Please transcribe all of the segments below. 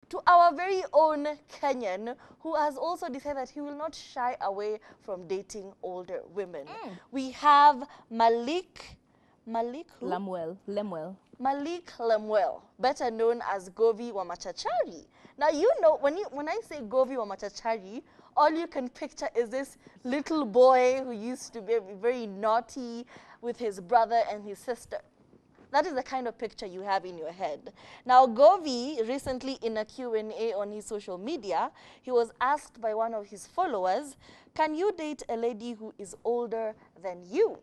to our very own Kenyan, who has also decided that he will not shy away from dating older women. We have Malik who? Lemuel. Malik Lemuel, better known as Govi wa Macharari. Now, you know, when I say Govi wa Macharari, all you can picture is this little boy who used to be very naughty with his brother and his sister. That is the kind of picture you have in your head. Now, Govi, recently in a Q&A on his social media, he was asked by one of his followers, can you date a lady who is older than you?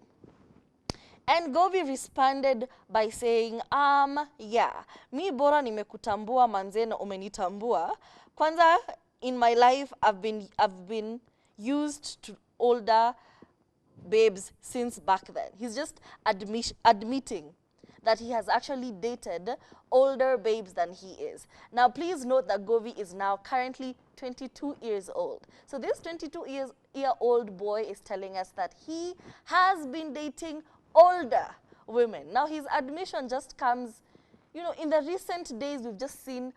And Govi responded by saying, yeah, mi bora nimekutambua manze na umenitambua. Kwanza, in my life, I've been used to older babes since back then. He's just admitting that he has actually dated older babes than he is. Now, please note that Govi is now currently 22 years old. So this 22-year-old boy is telling us that he has been dating older women. Now, his admission just comes, you know, in the recent days, we've just seen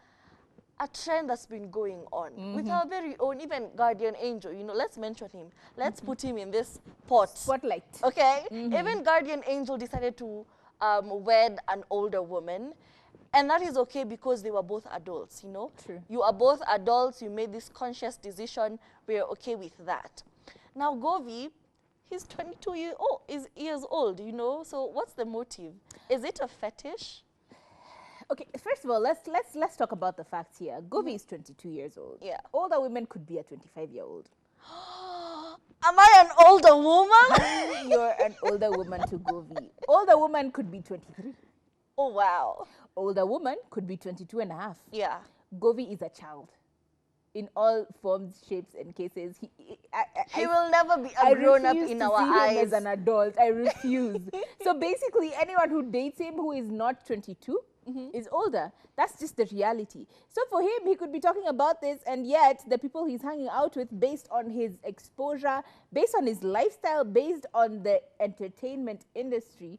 a trend that's been going on with our very own, even guardian angel. You know, let's mention him. Let's put him in this pot. Spotlight. Okay? Even guardian angel decided to wed an older woman. And that is okay because they were both adults, you know? True. You are both adults. You made this conscious decision. We're okay with that. Now, Govi, he's 22 years old, you know? So what's the motive? Is it a fetish? Okay, first of all, let's talk about the facts here. Govi is 22 years old. Yeah. Older women could be a 25-year-old. Am I an older woman? You're an older woman to Govi. Older woman could be 23. Oh, wow. Older woman could be 22 and a half. Yeah. Govi is a child. In all forms, shapes, and cases. He will never be a grown-up in our eyes. Him as an adult. I refuse. So basically, anyone who dates him who is not 22 is older. That's just the reality. So for him, he could be talking about this, and yet the people he's hanging out with, based on his exposure, based on his lifestyle, based on the entertainment industry,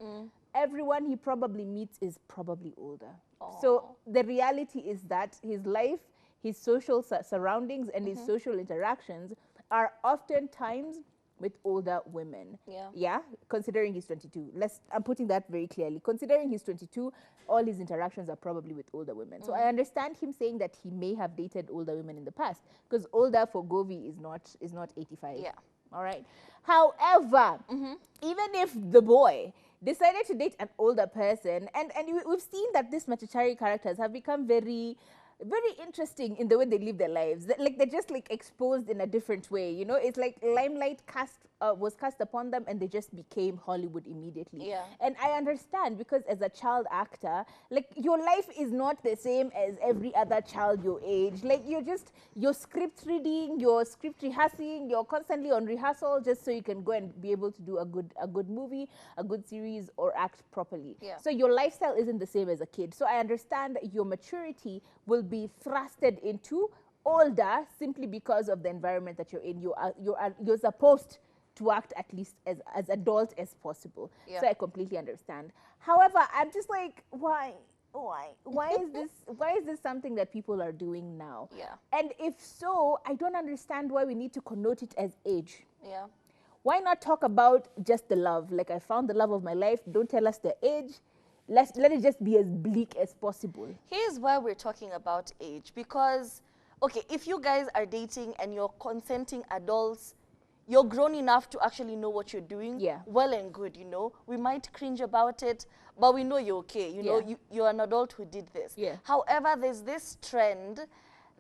everyone he probably meets is probably older. Aww. So the reality is that his life, his social surroundings, and his social interactions are oftentimes with older women. Yeah, considering he's 22. I'm putting that very clearly. Considering he's 22, all his interactions are probably with older women. So I understand him saying that he may have dated older women in the past, because older for Govi is not 85. Yeah. All right. However, even if the boy decided to date an older person, and we've seen that these Macharari characters have become very interesting in the way they live their lives. Like, they're just like exposed in a different way, you know? It's like limelight was cast upon them, and they just became Hollywood immediately. Yeah. And I understand, because as a child actor, like, your life is not the same as every other child your age. Like, you're script reading, you're script rehearsing, you're constantly on rehearsal just so you can go and be able to do a good movie, a good series, or act properly. Yeah. So your lifestyle isn't the same as a kid. So I understand that your maturity will be thrusted into older simply because of the environment that you're in. You're supposed to act at least as adult as possible. Yeah. So I completely understand. However, I'm just like, why is this something that people are doing now? Yeah. And if so, I don't understand why we need to connote it as age. Yeah. Why not talk about just the love? Like, I found the love of my life. Don't tell us the age. Let it just be as bleak as possible. Here's why we're talking about age. Because, okay, if you guys are dating and you're consenting adults, you're grown enough to actually know what you're doing. Yeah. Well and good, you know. We might cringe about it, but we know you're okay. You know, you're an adult who did this. Yeah. However, there's this trend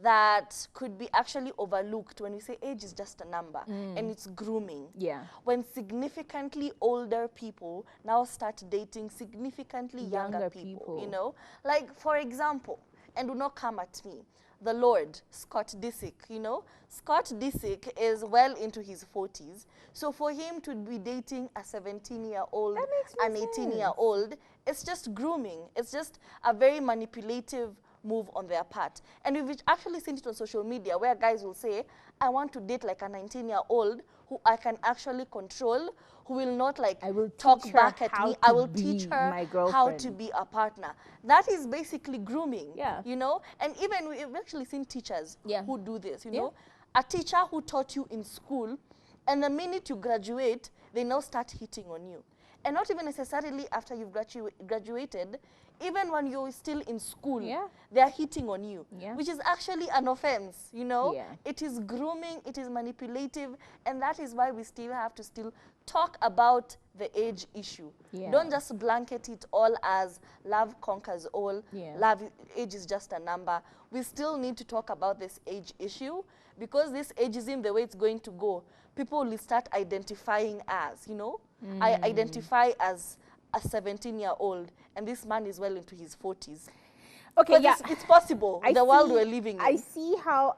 that could be actually overlooked when we say age is just a number, and it's grooming. Yeah. When significantly older people now start dating significantly younger people, you know? Like, for example, and do not come at me, the Lord, Scott Disick, you know? Scott Disick is well into his 40s. So for him to be dating a 17-year-old, an 18-year-old, it's just grooming. It's just a very manipulative move on their part. And we've actually seen it on social media where guys will say, I want to date like a 19-year-old who I can actually control, who will not like I will talk teach her back at how me. to I will be teach her my how to girlfriend. be a partner. That is basically grooming, Yeah. you know? And even we've actually seen teachers Yeah. who do this, you Yeah. know? A teacher who taught you in school, and the minute you graduate, they now start hitting on you. And not even necessarily after you've graduated, even when you're still in school, Yeah. they are hitting on you, Yeah. which is actually an offense, you know? Yeah. It is grooming, it is manipulative, and that is why we still have to still talk about the age issue. Yeah. Don't just blanket it all as love conquers all, Yeah. age is just a number. We still need to talk about this age issue, because this ageism, the way it's going to go, people will start identifying as, you know? I identify as a 17-year-old, and this man is well into his 40s. Okay, But yeah. it's possible, the world we're living in. I see how,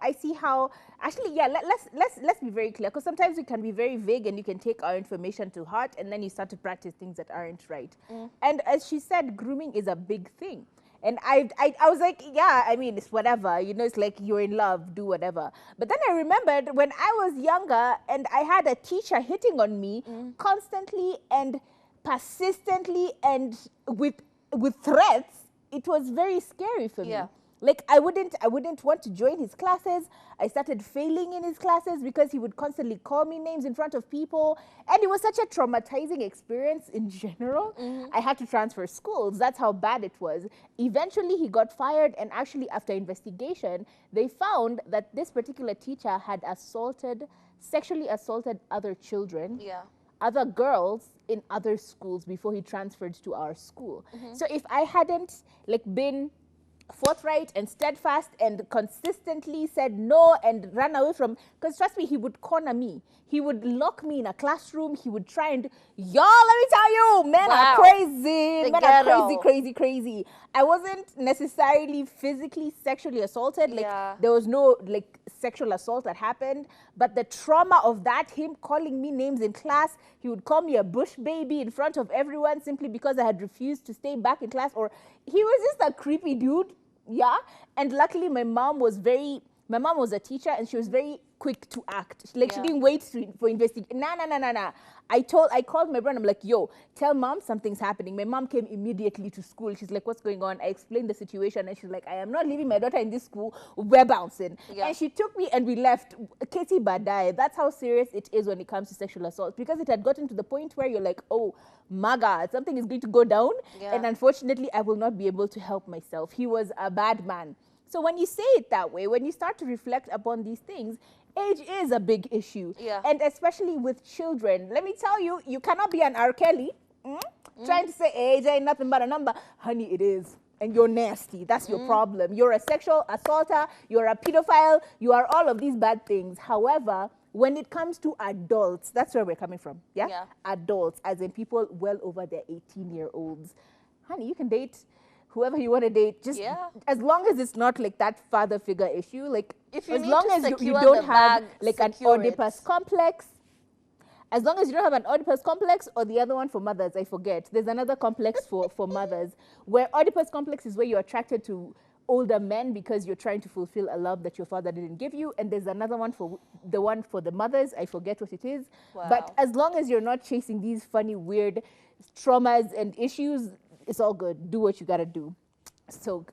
actually, yeah, let's be very clear, because sometimes we can be very vague and you can take our information to heart and then you start to practice things that aren't right. And as she said, grooming is a big thing. And I was like, yeah, I mean, it's whatever, you know, it's like you're in love, do whatever. But then I remembered when I was younger and I had a teacher hitting on me constantly and persistently and with threats. It was very scary for me. Yeah. Like I wouldn't want to join his classes. I started failing in his classes because he would constantly call me names in front of people. And it was such a traumatizing experience in general. I had to transfer schools. That's how bad it was. Eventually he got fired, and actually after investigation, they found that this particular teacher had sexually assaulted other children. Yeah. Other girls in other schools before he transferred to our school. So if I hadn't like been forthright and steadfast and consistently said no and ran away from, because trust me, he would corner me. He would lock me in a classroom. He would try and, y'all, let me tell you, men are crazy. Men are crazy. I wasn't necessarily physically sexually assaulted. Like there was no like sexual assault that happened, but the trauma of that, him calling me names in class, he would call me a bush baby in front of everyone simply because I had refused to stay back in class, or he was just a creepy dude. Yeah. And luckily my mom was a teacher, and she was very quick to act. She didn't wait for investigation. Nah. I called my brother. I'm like, yo, tell mom something's happening. My mom came immediately to school. She's like, what's going on? I explained the situation, and she's like, I am not leaving my daughter in this school. We're bouncing. And she took me and we left. Katie Badai. That's how serious it is when it comes to sexual assault, because it had gotten to the point where you're like, oh my God, something is going to go down. And unfortunately, I will not be able to help myself. He was a bad man. So when you say it that way, when you start to reflect upon these things, age is a big issue. And especially with children. Let me tell you, you cannot be an R. Kelly trying to say age ain't nothing but a number. Honey, it is. And you're nasty. That's your problem. You're a sexual assaulter. You're a pedophile. You are all of these bad things. However, when it comes to adults, that's where we're coming from. Yeah? Adults, as in people well over their 18-year-olds. Honey, you can date whoever you want to date, just as long as it's not like that father figure issue. Like if you as need long to as you secure don't the have bag, like an secure Oedipus it. complex. As long as you don't have an Oedipus complex, or the other one for mothers, I forget. There's another complex for mothers, where Oedipus complex is where you're attracted to older men because you're trying to fulfill a love that your father didn't give you. And there's another one for the mothers. I forget what it is. But as long as you're not chasing these funny, weird traumas and issues, it's all good. Do what you gotta do. So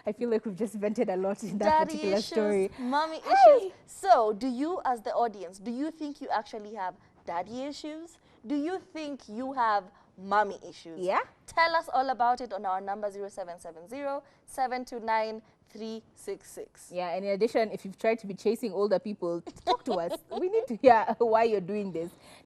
I feel like we've just vented a lot in that particular story. Mommy issues. So do you, as the audience, do you think you actually have daddy issues? Do you think you have mommy issues? Yeah. Tell us all about it on our number 0770-729-366. Yeah, and in addition, if you've tried to be chasing older people, talk to us. We need to hear why you're doing this.